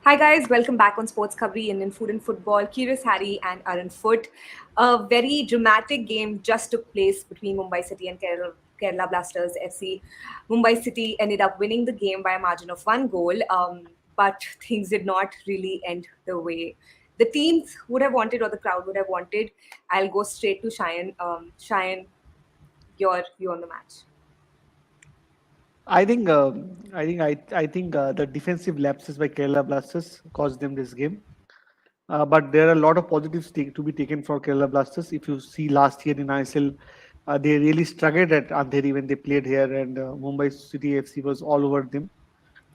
Hi guys, welcome back on SportsKhabri in Food and Football. Curious Harry and Arun Foot. A very dramatic game just took place between Mumbai City and Kerala Blasters FC. Mumbai City ended up winning the game by a margin of 1 goal, but things did not really end the way the teams would have wanted or the crowd would have wanted. I'll go straight to Cheyenne. Cheyenne, your view on the match. I think the defensive lapses by Kerala Blasters caused them this game. But there are a lot of positives to be taken for Kerala Blasters. If you see last year in ISL, they really struggled at Andheri when they played here, and Mumbai City FC was all over them.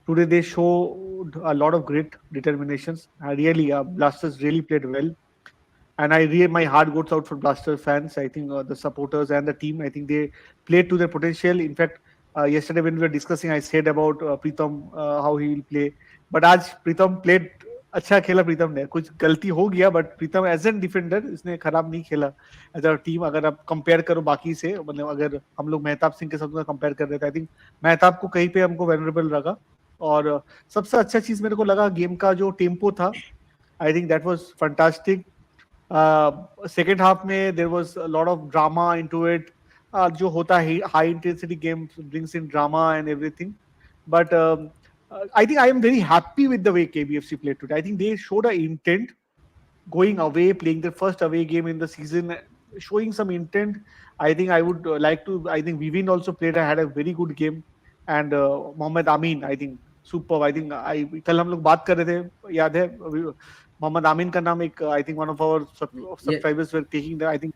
Today they showed a lot of great determinations. Blasters really played well, and my heart goes out for Blaster fans. I think the supporters and the team. I think they played to their potential. In fact, yesterday when we were discussing, I said about Pritam how he will play. But आज Pritam played अच्छा खेला प्रीतम ने कुछ गलती हो गया but Pritam as an defender इसने खराब नहीं खेला एज अ टीम अगर आप कंपेयर करो बाकी से मतलब अगर हम लोग मेहताब सिंह के साथ कंपेयर कर रहे थे आई थिंक मेहताब को कहीं पे हमको वेनरेबल लगा और सबसे अच्छा चीज मेरे को लगा गेम का जो टेम्पो था I think that was fantastic second half में there was a lot of drama into it जो होता है high intensity game brings in drama and everything but I think I am very happy with the way KBFC played today. I think they showed an intent going away, playing their first away game in the season, showing some intent. I think I would like to. I think Vivin also had a very good game, and Mohammad Amin. I think superb. I think कल हम लोग बात कर रहे थे याद है मोहम्मद आमीन का नाम एक I think one of our subscribers were taking the I think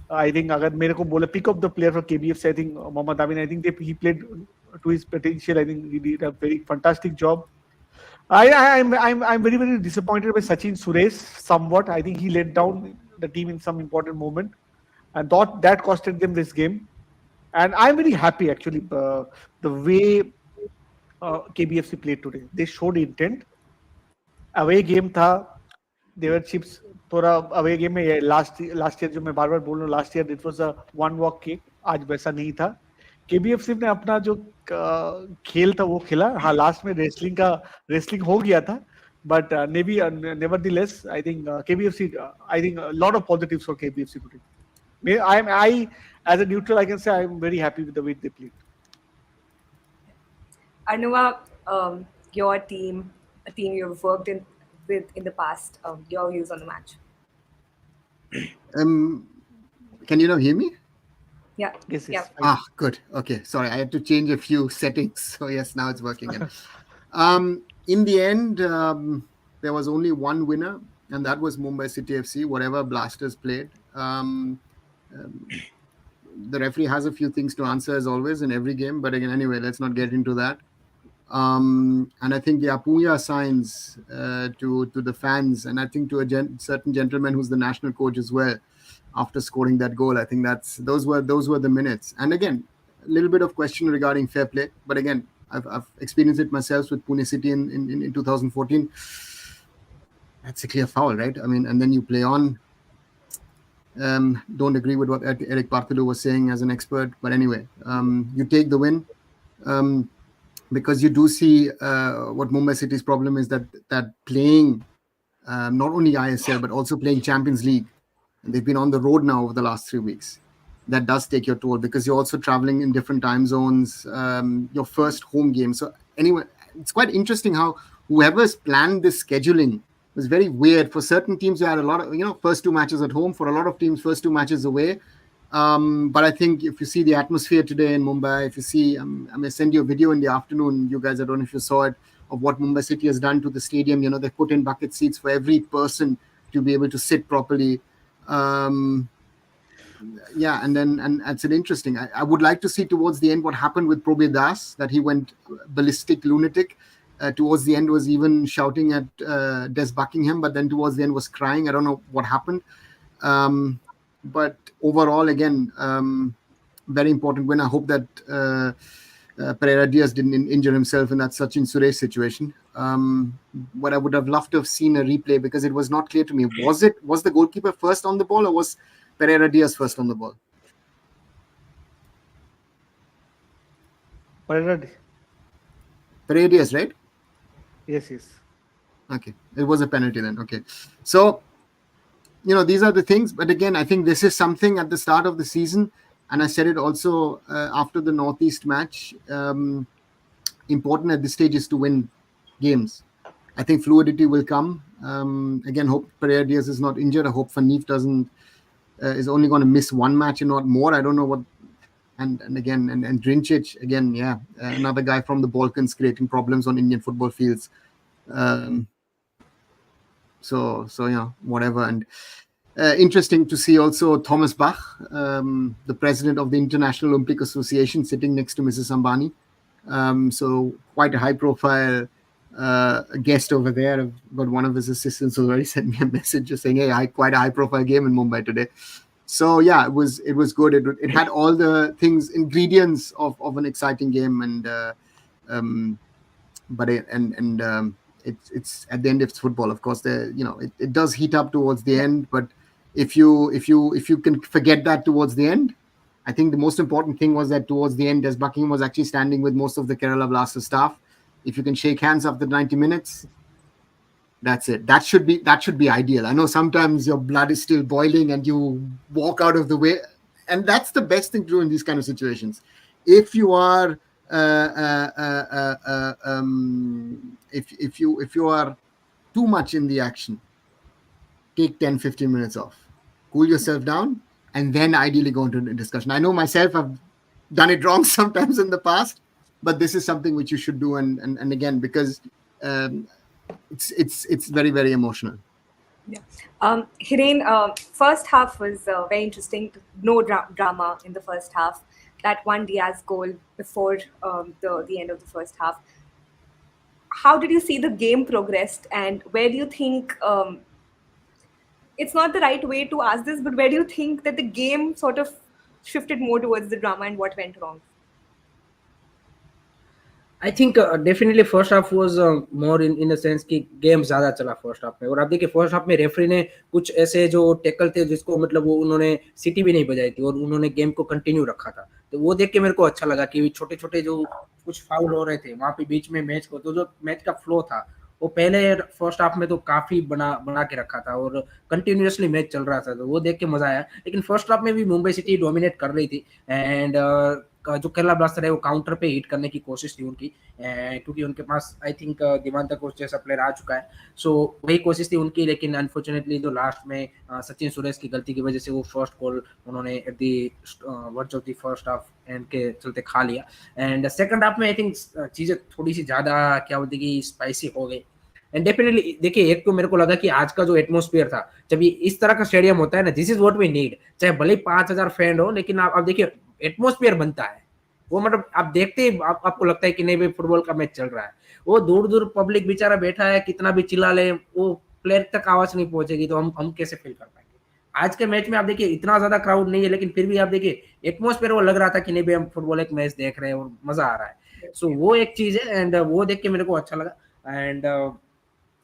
I think अगर मेरे को बोले pick up the player for KBFC, I think Mohammad Amin. I think he played to his potential. I think he did a very fantastic job. I'm very disappointed by Sachin Suresh somewhat. I think he let down the team in some important moment, and thought that costed them this game. And I'm very happy actually the way KBFC played today. They showed intent. Away game था देवर chips थोड़ा away game में last year जो मैं बार बार बोल रहा हूँ last year it was a one walk kick आज वैसा नहीं था केबीएफसी ने अपना जो खेल था वो खेला हाँ लास्ट में रेसलिंग हो गया था but nevertheless I think KBFC I think a lot of positives for KBFC today. I as a neutral I can say I'm very happy with the way they played. Anuva, your team, a team you've worked with in the past, your views on the match. Can you now hear me? Yeah. Yes. Ah, good. Okay. Sorry, I had to change a few settings. So yes, now it's working. In the end, there was only one winner, and that was Mumbai City FC. Whatever Blasters played, the referee has a few things to answer as always in every game. But again, anyway, let's not get into that. And I think Punya signs to the fans, and I think to a certain gentleman who's the national coach as well. After scoring that goal, I think those were the minutes. And again, a little bit of question regarding fair play, but again, I've experienced it myself with Pune City in 2014. That's a clear foul, right? I mean, and then you play on. Don't agree with what Eric Bartholomew was saying as an expert, but anyway, you take the win. Because you do see what Mumbai City's problem is that playing not only ISL but also playing Champions League. And they've been on the road now over the last 3 weeks. That does take your toll because you're also traveling in different time zones. Your first home game. So anyway, it's quite interesting how whoever's planned this scheduling was very weird. For certain teams, you had a lot of first 2 matches at home. For a lot of teams, first 2 matches away. But I think if you see the atmosphere today in Mumbai, if you see, I may send you a video in the afternoon, you guys, I don't know if you saw it, of what Mumbai City has done to the stadium. They put in bucket seats for every person to be able to sit properly. And it's an interesting. I would like to see towards the end what happened with Probir Das, that he went ballistic, lunatic. Towards the end was even shouting at Des Buckingham, but then towards the end was crying. I don't know what happened. But overall, again, very important win. I hope that Pereira Diaz didn't injure himself in that Sachin Suresh situation. But I would have loved to have seen a replay because it was not clear to me. Was the goalkeeper first on the ball or was Pereira Diaz first on the ball? Paredes, right? Yes, yes. Okay, it was a penalty then. Okay, so these are the things. But again, I think this is something at the start of the season, and I said it also after the Northeast match. Important at this stage is to win games. I think fluidity will come. Again, hope Pereira Diaz is not injured. I hope Van Neef is only going to miss one match and not more. I don't know what. And again, and Drincic again, yeah, another guy from the Balkans creating problems on Indian football fields. So whatever. And interesting to see also Thomas Bach, the president of the International Olympic Association, sitting next to Mrs. Ambani. So quite a high-profile guest over there. But one of his assistants already sent me a message just saying, "Hey, quite a high-profile game in Mumbai today." So yeah, it was good. It had all the ingredients of an exciting game, it's at the end it's football. Of course, it does heat up towards the end, but if you can forget that towards the end, I think the most important thing was that towards the end, Des Buckingham was actually standing with most of the Kerala Blasters staff. If you can shake hands after 90 minutes, that's it. That should be ideal. I know sometimes your blood is still boiling and you walk out of the way, and that's the best thing to do in these kind of situations. If you are if you are too much in the action, take 10-15 minutes off, cool yourself down, and then ideally go into a discussion. I know myself, I've done it wrong sometimes in the past, but this is something which you should do, and again, because it's very, very emotional. Yeah. Hiren, first half was very interesting. No drama in the first half. That one Diaz goal before the end of the first half. How did you see the game progressed, and where do you think it's not the right way to ask this, but where do you think that the game sort of shifted more towards the drama, and what went wrong? I think definitely first half was more in the sense कि game ज्यादा चला first half में। और आप देखिए first half में referee ने कुछ ऐसे जो टैकल थे जिसको मतलब वो उन्होंने सीटी भी नहीं बजाई थी और उन्होंने गेम को कंटिन्यू रखा था, तो वो देख के मेरे को अच्छा लगा कि छोटे छोटे जो कुछ फाउल हो रहे थे वहां पे बीच में मैच को, तो जो मैच का फ्लो था वो पहले फर्स्ट हाफ में तो काफी बना के रखा था और कंटिन्यूअसली मैच चल रहा था, तो वो देख के मजा आया। लेकिन फर्स्ट हाफ में भी मुंबई सिटी डोमिनेट कर रही थी एंड जो केरला ब्लास्टर है वो काउंटर पे हिट करने की कोशिश थी उनकी, क्योंकि उनके पास आई थिंक दिवांता कोच जैसा प्लेयर आ चुका है, सो वही कोशिश थी उनकी। लेकिन अनफॉर्चुनेटली जो लास्ट में सचिन सुरेश की गलती की वजह से वो फर्स्ट गोल उन्होंने at the verge of the first half and के चलते खा लिया। एंड सेकंड हाफ में आई थिंक चीजें थोड़ी सी ज्यादा क्या बोलते कि स्पाइसी हो गई। एंड डेफिनेटली देखिए एक तो मेरे को लगा कि आज का जो एटमोस्फियर था, जब ये इस तरह का स्टेडियम होता है ना, this is what we need. चाहे भले 5,000 फैन हो, लेकिन आप देखिए एटमोस्फियर बनता है वो, मतलब आप देखते ही आपको लगता है कि नहीं भाई फुटबॉल का मैच चल रहा है। वो दूर दूर पब्लिक बेचारा बैठा है, कितना भी चिल्ला ले वो प्लेयर तक आवाज नहीं पहुंचेगी, तो हम कैसे फील कर पाएंगे। आज के मैच में आप देखिए इतना ज्यादा क्राउड नहीं है, लेकिन फिर भी आप देखिए एटमोस्फेयर वो लग रहा था कि नहीं भाई हम फुटबॉल एक मैच देख रहे हैं और मजा आ रहा है। सो वो एक चीज है एंड वो देख के मेरे को अच्छा लगा। एंड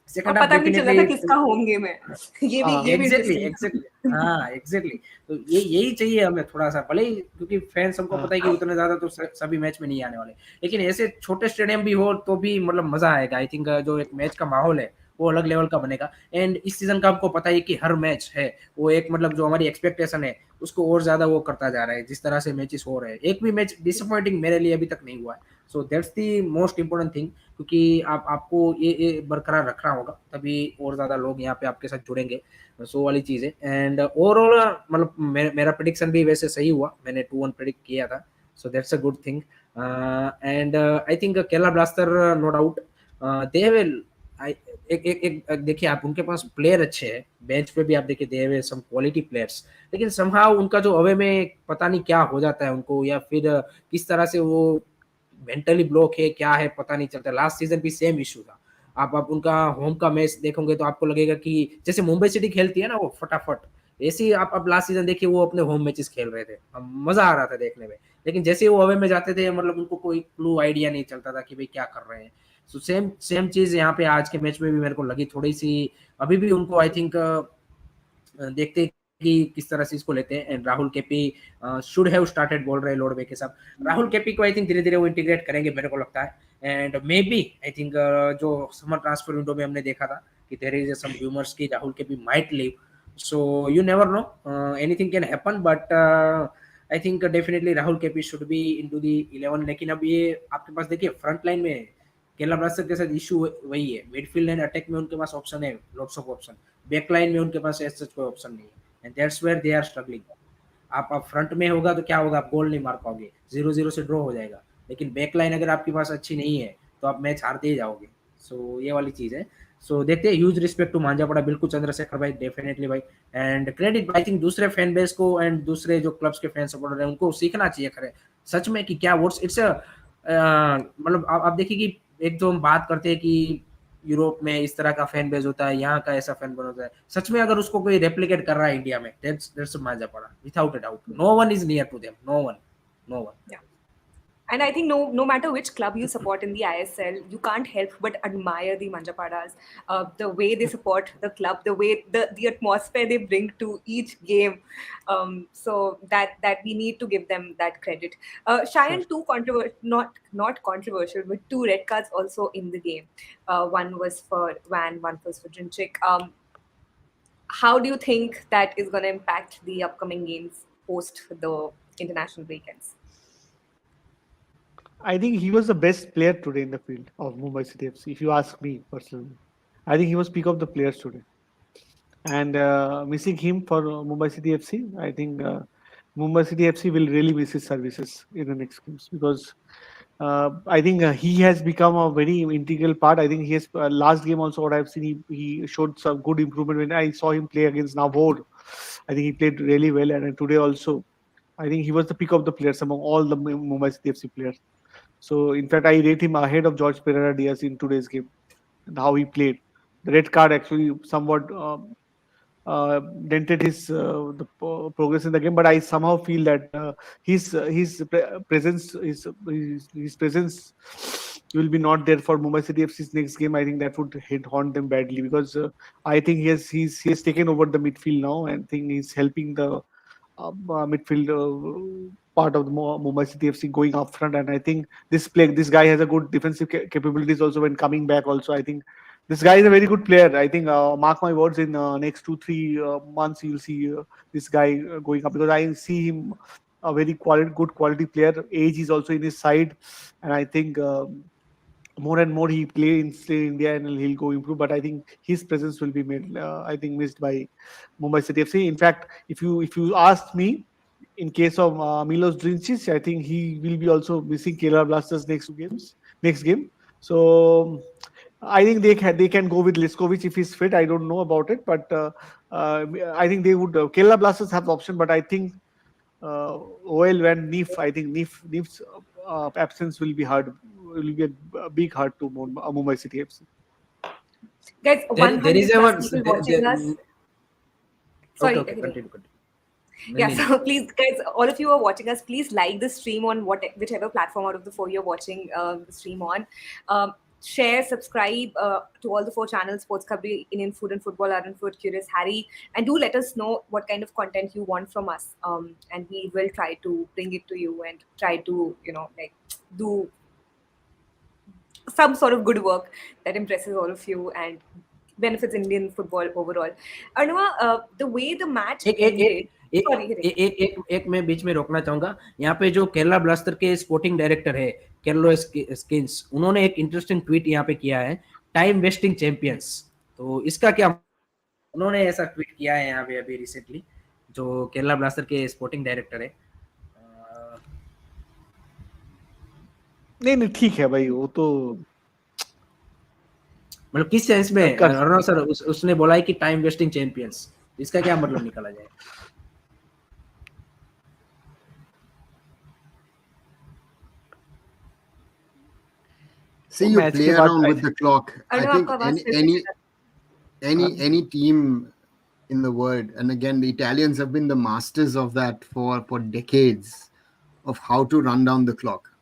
सेकंड हाफ नहीं चला था किसका होम गेम है, ये भी एग्जैक्टली हाँ एग्जैक्टली। तो यही चाहिए हमें थोड़ा सा, भले ही क्योंकि फैंस हमको पता है कि उतने ज्यादा तो सभी मैच में नहीं आने वाले, लेकिन ऐसे छोटे स्टेडियम भी हो तो भी मतलब मजा आएगा। आई थिंक जो एक मैच का माहौल है वो अलग लेवल का बनेगा। एंड इस सीजन का आपको पता है कि हर मैच है वो एक मतलब जो हमारी एक्सपेक्टेशन है उसको और ज्यादा वो करता जा रहा है, जिस तरह से मैचेस हो रहे हैं। एक भी मैच डिसअपॉइंटिंग मेरे लिए अभी तक नहीं हुआ है, so that's the most important thing, क्योंकि आपको ये बरकरार रखना होगा, तभी और ज्यादा लोग यहाँ पे आपके साथ जुड़ेंगे। सो वाली चीज है। एंड ओवरऑल मतलब मेरा प्रेडिक्शन भी वैसे सही हुआ, मैंने 2-1 प्रेडिक्ट किया था, so that's a good thing. And I think Kerala blaster no doubt they will एक देखिए आप उनके पास प्लेयर अच्छे हैं, बेंच पे भी आप देखिए they have some quality players, लेकिन समहाउ उनका जो अवे में पता नहीं क्या हो जाता है उनको, या फिर किस तरह से वो मेंटली ब्लॉक है क्या है पता नहीं चलता। लास्ट सीजन भी सेम इशू था। आप उनका होम का मैच देखोगे तो आपको लगेगा कि जैसे मुंबई सिटी खेलती है ना वो फटाफट, ऐसे ही आप लास्ट सीजन देखिए वो अपने होम मैचेस खेल रहे थे, मजा आ रहा था देखने में। लेकिन जैसे वो अवे में जाते थे मतलब उनको कोई क्लू आइडिया नहीं चलता था कि भाई क्या कर रहे हैं। सो सेम चीज यहाँ पे आज के मैच में भी मेरे को लगी थोड़ी सी। अभी भी उनको आई थिंक देखते कि किस तरह से इसको लेते हैं। And Rahul KP should have started बोल रहे लोडबे के साथ। राहुल केपी को आई थिंक धीरे धीरे वो इंटीग्रेट करेंगे मेरे को लगता है। And maybe I think जो समर ट्रांसफर विंडो में हमने देखा था कि देयर इज सम रूमर्स कि Rahul KP might leave, so you never know, anything can happen, but I think definitely Rahul KP should be into the 11। लेकिन अब ये आपके पास देखिए फ्रंट लाइन में केरला ब्लास्टर्स के साथ इशू वही है, मिडफील्ड एंड अटैक में उनके पास ऑप्शन है, lots of option, back line में उनके पास ऐसा कोई ऑप्शन नहीं है, and that's where they are struggling. आप फ्रंट में होगा तो क्या होगा, आप गोल नहीं मार पाओगे, 0-0 से ड्रॉ हो जाएगा। लेकिन बैक लाइन अगर आपके पास अच्छी नहीं है तो आप मैच हारते ही जाओगे। सो ये वाली चीज है। सो देखते हैं, ह्यूज रिस्पेक्ट टू मांझापड़ा, बिल्कुल चंद्रशेखर भाई, डेफिनेटली भाई, एंड क्रेडिट आई थिंक दूसरे फैन बेस को एंड दूसरे जो क्लब्स के फैन सपोर्टर हैं उनको सीखना चाहिए खरे सच में कि क्या व्हाट्स इट्स मतलब आप देखिए कि एक जो हम बात करते हैं कि यूरोप में इस तरह का फैन बेस होता है, यहाँ का ऐसा फैन बेस होता है, सच में अगर उसको कोई रेप्लिकेट कर रहा है इंडिया में, that's Manjappada without a doubt. No one is near to them, no one. Yeah. And I think no matter which club you support in the ISL, you can't help but admire the Manjapadas. The way they support the club, the way the atmosphere they bring to each game. So that we need to give them that credit. Shayan, two not controversial, but two red cards also in the game. One was for Van, one was for Drinchik. How do you think that is going to impact the upcoming games post the international weekends? I think he was the best player today in the field of Mumbai City FC. If you ask me personally, I think he was peak of the players today. And missing him for Mumbai City FC, I think Mumbai City FC will really miss his services in the next games because I think he has become a very integral part. I think he has last game also what I've seen, he showed some good improvement when I saw him play against Navor. I think he played really well, and today also I think he was the pick of the players among all the Mumbai City FC players. So, in fact, I rate him ahead of George Pereira Diaz in today's game and how he played. The red card actually somewhat dented his progress in the game, but I somehow feel that presence his presence will be not there for Mumbai City FC's next game. I think that would haunt them badly because I think he has taken over the midfield now and think he's helping the midfield part of the Mumbai City FC going up front, and I think this guy has a good defensive capabilities also when coming back. Also, I think this guy is a very good player. I think mark my words, in next 2-3 months you'll see this guy going up because I see him a very good quality player. Age is also in his side, and I think. More and more he play in India and he'll go improve, but I think his presence will be made. I think missed by Mumbai City FC. In fact, if you asked me, in case of Milos Drinčić, I think he will be also missing Kerala Blasters next game. So I think they can go with Liskovic if he's fit. I don't know about it, but I think they would. Kerala Blasters have the option, but I think OL and Neef, I think Neef's absence will be a big hurt to Mumbai City FC. Guys, There is 100 a plus people watching us. Sorry. Okay, continue. Yeah, so please, guys, all of you are watching us, please like the stream on whichever platform out of the 4 you're watching the stream on. Share, subscribe to all the 4 channels: SportsKhabri, Indian Food and Football, Arun Food, Curious Harry, and do let us know what kind of content you want from us, and we will try to bring it to you and try to do some sort of good work that impresses all of you and benefits Indian football overall. Arnava, the way the match ended. एक मैं बीच में रोकना चाहूंगा यहाँ पे। जो Kerala blaster के sporting director है केर्लो स्किन्स, उन्होंने एक इंटरेस्टिंग ट्वीट यहाँ पे किया है, टाइम वेस्टिंग चैंपियंस। तो इसका क्या, उन्होंने ऐसा ट्वीट किया है यहाँ पे अभी रिसेंटली, जो केरला ब्लास्टर के स्पोर्टिंग डायरेक्टर है। नहीं ठीक है भाई, वो तो मतलब किस सेंस में सर उसने बोला है कि टाइम वेस्टिंग चैंपियंस, इसका क्या मतलब निकाला जाए? See, you play around with the clock. I think any team in the world, and again, the Italians have been the masters of that for decades, of how to run down the clock.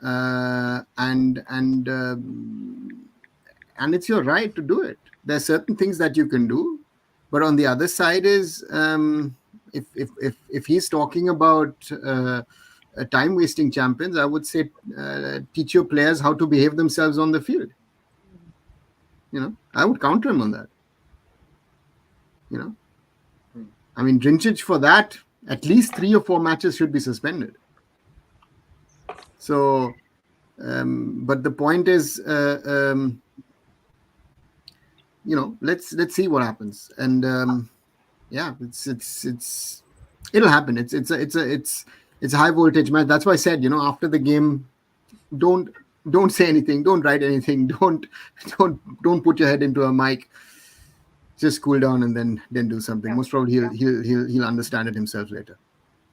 And it's your right to do it. There are certain things that you can do, But on the other side is if he's talking about time wasting champions, I would say teach your players how to behave themselves on the field. I would counter him on that. I mean, Drinčić for that, at least 3 or 4 matches should be suspended. So, but the point is, let's see what happens. And it'll happen. It's a high voltage match. That's why I said, after the game, don't say anything, don't write anything, don't put your head into a mic. Just cool down and then do something. Most probably he'll understand it himself later.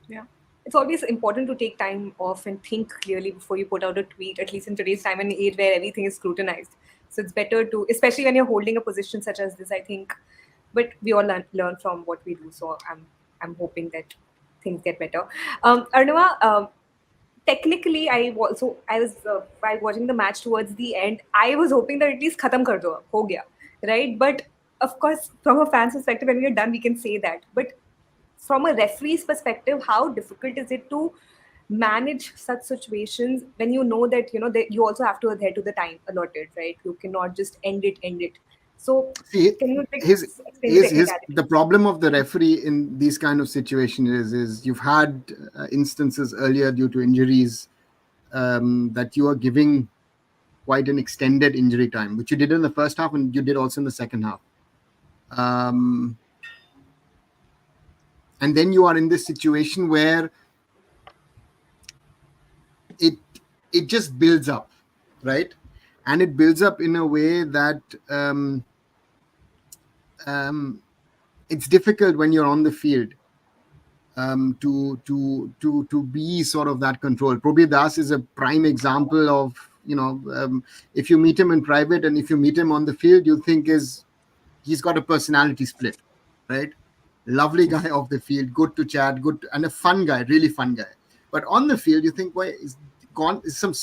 Yeah, it's always important to take time off and think clearly before you put out a tweet. At least in today's time and age where everything is scrutinized, so it's better to, especially when you're holding a position such as this, I think. But we all learn from what we do. So I'm hoping that things get better. Arnava, technically, while watching the match towards the end, I was hoping that at least khatam kar do, ho gaya, right? But of course, from a fan's perspective, when we're done, we can say that. But from a referee's perspective, how difficult is it to manage such situations when you know that you also have to adhere to the time allotted, right? You cannot just end it. So see, can you explain the problem of the referee in these kind of situations is you've had instances earlier due to injuries that you are giving quite an extended injury time, which you did in the first half and you did also in the second half. And then you are in this situation where it just builds up, right? And it builds up in a way that it's difficult when you're on the field to be sort of that control. Probir Das is a prime example of, if you meet him in private and if you meet him on the field, you think he's got a personality split, right? Lovely guy off the field, good to chat, and a fun guy, really fun guy. But on the field, you think, why is gone? Is some,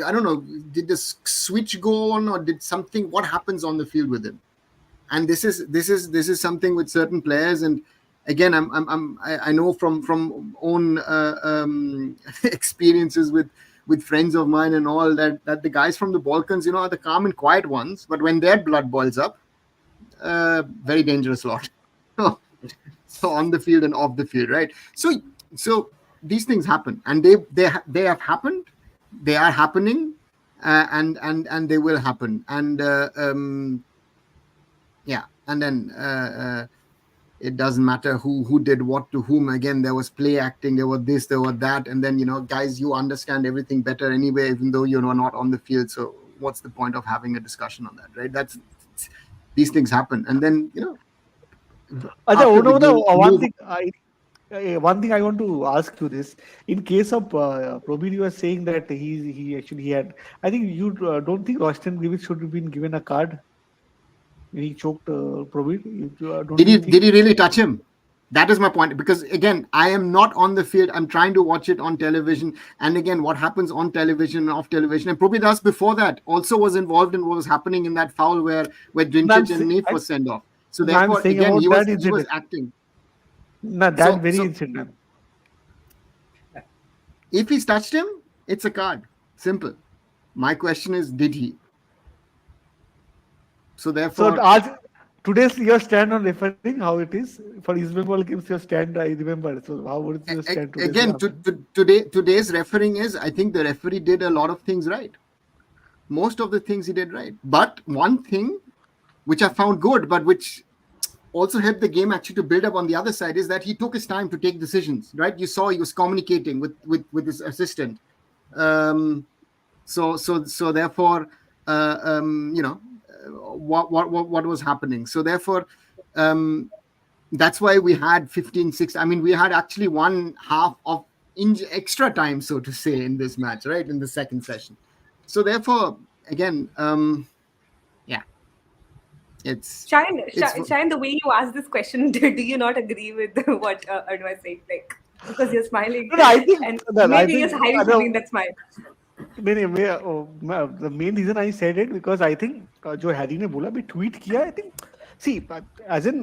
I don't know, did the switch go on or did something? What happens on the field with him? And this is something with certain players. And again, I know from own experiences with friends of mine and all that the guys from the Balkans, are the calm and quiet ones, but when their blood boils up, very dangerous lot. So on the field and off the field, right? So these things happen, and they have happened, they are happening, and they will happen. And and then it doesn't matter who did what to whom. Again, there was play acting, there was this, there was that, and then guys, you understand everything better anyway, even though you're not on the field. So what's the point of having a discussion on that, right? These things happen, and then one thing I want to ask you this: in case of Probir, you are saying that he had. I think you don't think Roshan Grievous should have been given a card when he choked Probir. Did he really touch him? That is my point, because again, I am not on the field. I'm trying to watch it on television, and again, what happens on television and off television. And Probir Das before that also was involved in what was happening in that foul where Drinčić and Neef was sent off. So therefore, again, he was acting. No, that incident. If he's touched him, it's a card. Simple. My question is, did he? So therefore, today's your stand on refereeing, how it is for East Bengal games, your stand, I remember. So how would your stand today? Again, today's refereeing is, I think the referee did a lot of things right. Most of the things he did right. But one thing which I found good, but which also helped the game actually to build up on the other side, is that he took his time to take decisions, right? You saw he was communicating with his assistant. So therefore, what was happening. So therefore, that's why we had 15-6. I mean, we had actually one half of extra time, so to say, in this match, right? In the second session. So therefore, again, it's Shine, the way you asked this question, do you not agree with what Arnava said? Like, because you're smiling. No, I think, and maybe you're hiding between that smile. The main reason I said it, because I think जो Harry ने बोला भी tweet किया, I think See, but as in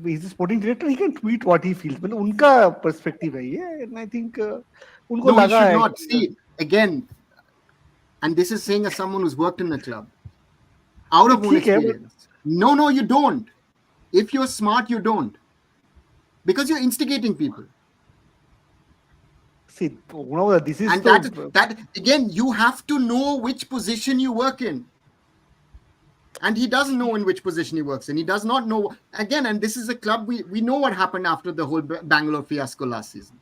he's a sporting director, he can tweet what he feels. मतलब उनका perspective है ये, and I think उनको No, he लगा should है not. कि See, again, and this is saying as someone who's worked in a club, out of own ठीक है, but experience. No, you don't. If you're smart, you don't. Because you're instigating people. see, this is And तो that again, you have to know which position you work in. And he doesn't know in which position he works in. He does not know. Again, and this is a club, we know what happened after the whole Bangalore fiasco last season.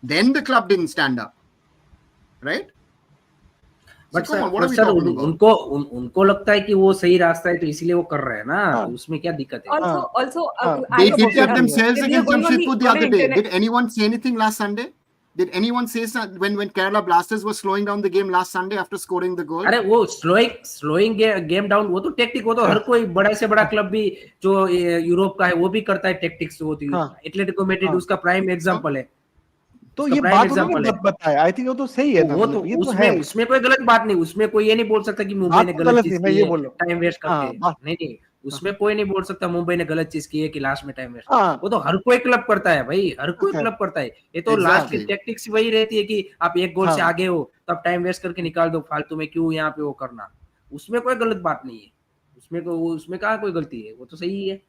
Then the club didn't stand up. Right? So but come on, what sir are we sir talking about? उनको लगता है कि वो सही रास्ता है तो इसीलिए वो कर रहे हैं ना, हाँ, तो उसमें क्या दिक्कत है? Also, They I did that possibly, themselves when you're against going on Jamshedpur the on other an day. internet, Did anyone say anything last Sunday? Did anyone say when Kerala Blasters were slowing down the game last Sunday after scoring the goal? अरे वो slowing game down, वो तो tactic, वो तो हर कोई बड़ा से बड़ा क्लब भी जो यूरोप का है वो भी करता है टेक्टिक्स। वो तो हाँ, एटलेटिको मैड्रिड हाँ, उसका प्राइम एग्जांपल है, तो उसका ये प्राइम बात उन्होंने एग्जांपल है। बताया, आई थिंक वो तो सही है ना, वो तो मतलब ये तो उसमें है, उसमें कोई गलत बात नहीं, उसमें कोई ये नहीं बोल सकता कि मुंबई बात ने तो गलत गलत चीज नहीं, मैं की ये है बोल रहा हूँ। टाइम वेस्ट करके। हाँ, बात, नहीं, हाँ, उसमें कोई नहीं बोल सकता मुंबई ने गलत चीज की है कि लास्ट में टाइम वेस्ट। हाँ, वो तो हर कोई क्लब करता है भाई, हर कोई okay, क्लब करता है। ये तो लास्ट की Exactly. टैक्टिक्स वही रहती है कि आप एक गोल से हाँ, आगे हो तो आप टाइम वेस्ट करके निकाल दो, फालतू में क्यों यहाँ पे वो करना। उसमें कोई गलत बात नहीं है, उसमें कहाँ कोई गलती है, वो तो सही है।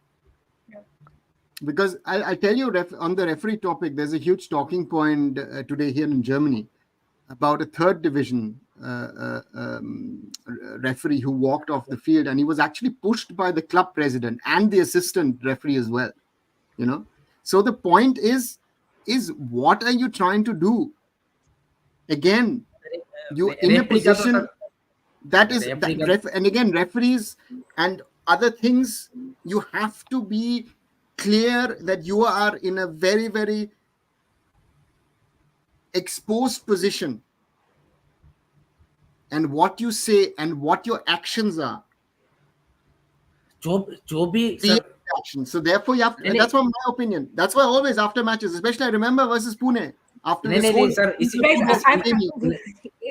Because I tell you, on the referee topic, there's a huge talking point today here in Germany about a third division referee who walked off the field, and he was actually pushed by the club president and the assistant referee as well. You know, so the point is what are you trying to do? Again, you in a referee का तो position that is referee that का and again, referees and other things, you have to be clear that you are in a very, very exposed position, and what you say and what your actions are, जो भी the sir action. So therefore you have to, नहीं that's what my opinion, that's why always after matches, especially I remember versus Pune, after नहीं this नहीं whole sir, इसी guys, Pune I'm game,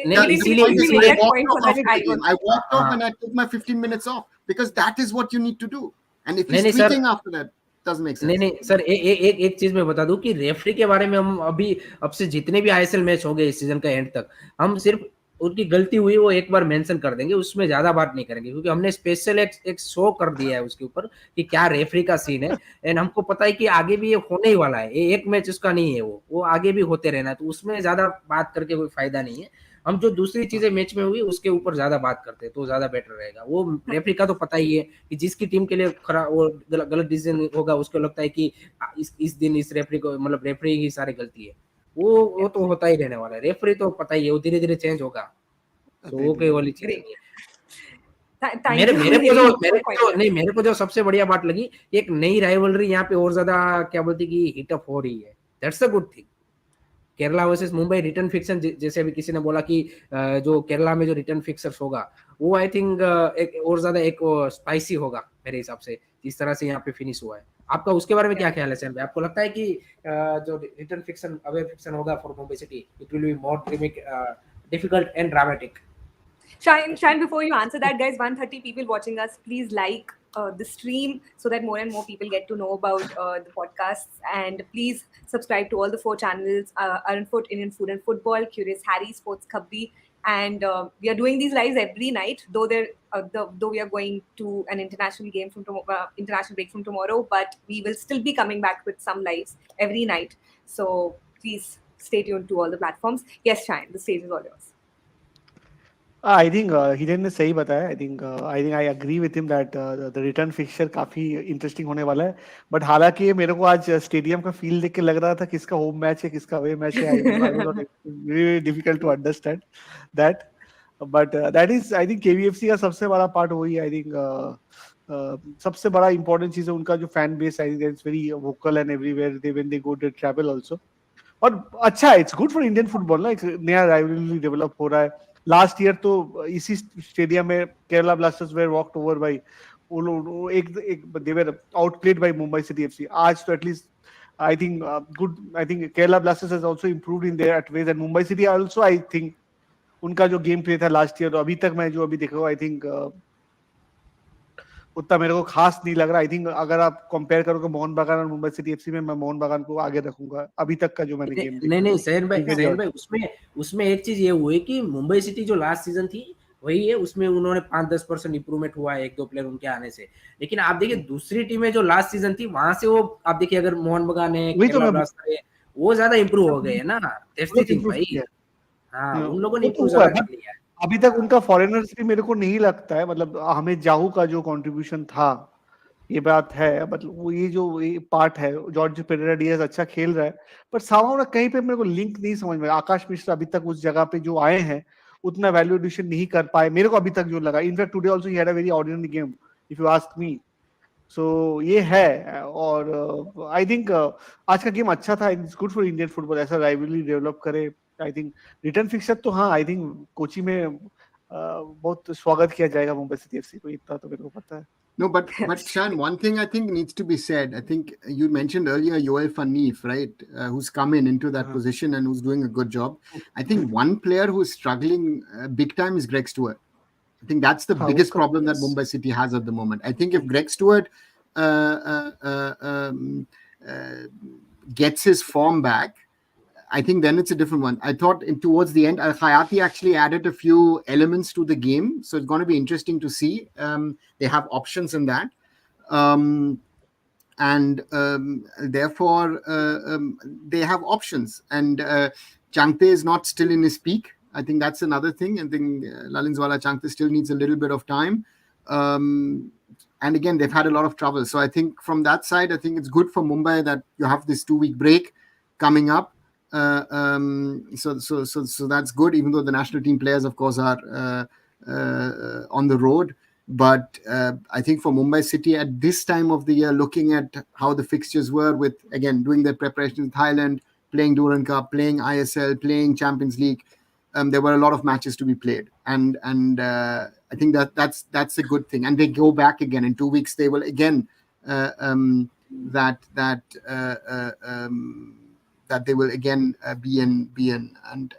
नहीं the इसीलिए point is made I that walked point off so that after the game. I walked off हाँ and I took my 15 minutes off, because that is what you need to do. And if नहीं he's नहीं sir, tweeting after that, doesn't make नहीं sense. नहीं sir, एक चीज मैं बता दूं कि रेफरी के बारे में हम अभी अब से जितने भी आईएसएल मैच होंगे इस सीजन का एंड तक, हम सिर्फ उनकी गलती हुई वो एक बार मेंशन कर देंगे, उसमें ज्यादा बात नहीं करेंगे, क्योंकि हमने स्पेशल एक शो कर दिया है उसके ऊपर कि क्या रेफरी का सीन है। एंड हमको पता है कि आगे भी ये होने ही वाला है, ये एक मैच उसका नहीं है, वो आगे भी होते रहना है, तो उसमें ज्यादा बात करके कोई फायदा नहीं है। हम जो दूसरी चीजें मैच में हुई उसके ऊपर ज्यादा बात करते हैं तो ज्यादा बेटर रहेगा। वो रेफरी का तो पता ही है कि जिसकी टीम के लिए खराब वो गलत डिसीजन होगा, उसको लगता है कि इस दिन इस रेफरी को, मतलब रेफरी की सारी गलती है, वो तो होता ही रहने वाला है। रेफरी तो पता ही है वो धीरे धीरे चेंज होगा, तो वो कोई वाली चीज नहीं है। मेरे को जो सबसे बढ़िया बात लगी, एक नई राइवलरी यहाँ पे और ज्यादा क्या बोलती कि हीटअप हो रही है, that's a good thing. Kerala versus Mumbai return fixer, जैसे अभी किसी ने बोला कि जो केरला में जो रिटर्न फिक्सर्स होगा वो आई थिंक एक और ज्यादा एक स्पाइसी होगा मेरे हिसाब से, जिस तरह से यहाँ पे फिनिश हुआ है। आपका उसके बारे में क्या ख्याल है सैम भाई? आपको लगता है कि जो रिटर्न फिक्सन अवे फिक्सन होगा for Mumbai city, it will be more difficult and dramatic? Shine, before you answer that, guys, 130 people watching us, please like the stream so that more and more people get to know about the podcasts. And please subscribe to all the 4 channels, Arun Foot, Indian Food and Football, Curious Harry, SportsKhabri. And we are doing these lives every night, though though we are going to an international game from international break from tomorrow, but we will still be coming back with some lives every night. So please stay tuned to all the platforms. Yes, Shine, the stage is all yours. I think Hiren ने सही बताया। I think I agree with him that the return fixture काफी interesting होने वाला है। But हालांकि मेरे को आज स्टेडियम का फील देख के लग रहा था किसका होम मैच है किसका अवे मैच है। I was not very difficult to understand that, but that is I think KBFC का सबसे बड़ा पार्ट वही। आई थिंक सबसे बड़ा इंपॉर्टेंट चीज है उनका जो fan base, I think it's very vocal and everywhere they when they go to travel also. और अच्छा, it's good for Indian football ना, एक नया राइवलरी डेवलप हो रहा है। लास्ट ईयर तो इसी स्टेडियम में Kerala Blasters were walked over by एक they were outplayed by Mumbai City FC. आज तो at least I think good, I think Kerala Blasters has also improved in their at ways, and Mumbai City also I think उनका जो game play था last year, अभी तक मैं जो अभी देख रहा हूँ, आई थिंक उतना मेरे को खास नहीं लग रहा। आई थिंक अगर आप कंपेयर करोगे मोहन बागान और मुंबई सिटी एफसी में, मैं मोहन बागान को आगे रखूंगा अभी तक का जो मैंने गेम देखा। नहीं सहन भाई उसमें एक चीज ये हुई कि मुंबई सिटी जो लास्ट सीजन थी वही है, उसमें उन्होंने 5-10% इंप्रूवमेंट हुआ है एक दो प्लेयर उनके आने से। लेकिन आप देखिए दूसरी टीमें जो लास्ट सीजन थी वहां से वो आप देखिए अगर मोहन बागान है, केरला ब्लास्टर है, वो ज्यादा इंप्रूव हो गए है ना। दैट्स द थिंग भाई। हाँ, उन लोगों ने इंप्रूव ज्यादा कर लिया है। अभी तक उनका फॉरेनर्स भी मेरे को नहीं लगता है, मतलब हमें जाहू का जो कंट्रीब्यूशन था, ये बात है, मतलब वो ये जो ये पार्ट है, जॉर्ज पेरेरा डियाज अच्छा खेल रहा है, पर सामान्य कहीं पे मेरे को लिंक नहीं समझ में। आकाश मिश्रा अभी तक उस जगह पे जो आए हैं उतना वैल्यू एडिशन नहीं कर पाए, मेरे को अभी तक जो लगा। In fact today also he had a very ordinary game if you ask me. So ये है। और आई थिंक आज का गेम अच्छा था, it's good for Indian football, ऐसा राइवलरी डेवलप करे। आई थिंक रिटर्न फिक्सर तो हाँ, आई थिंक कोची में बहुत स्वागत किया जाएगा मुंबई सिटी एफसी को, इतना तो मेरे को पता है। No, but Shan, one thing I think needs to be said. I think you mentioned earlier Yoel Fanif, right? Who's come into that position and who's doing a good job. I think one player who's struggling big time is Greg Stewart. I think that's the biggest problem that Mumbai City has at the moment. I think if Greg Stewart gets his form back, I think then it's a different one. I thought towards the end, Al Khayati actually added a few elements to the game. So it's going to be interesting to see. They have options in that. Therefore, they have options. And Changte is not still in his peak. I think that's another thing. I think Lalinzwala Changte still needs a little bit of time. And again, they've had a lot of trouble. So I think from that side, I think it's good for Mumbai that you have this 2-week break coming up. So that's good, even though the national team players, of course, are on the road. But I think for Mumbai City at this time of the year, looking at how the fixtures were with, again, doing their preparation in Thailand, playing Durand Cup, playing ISL, playing Champions League, there were a lot of matches to be played. And I think that's a good thing. And they go back again in 2 weeks. They will again that they will again be in and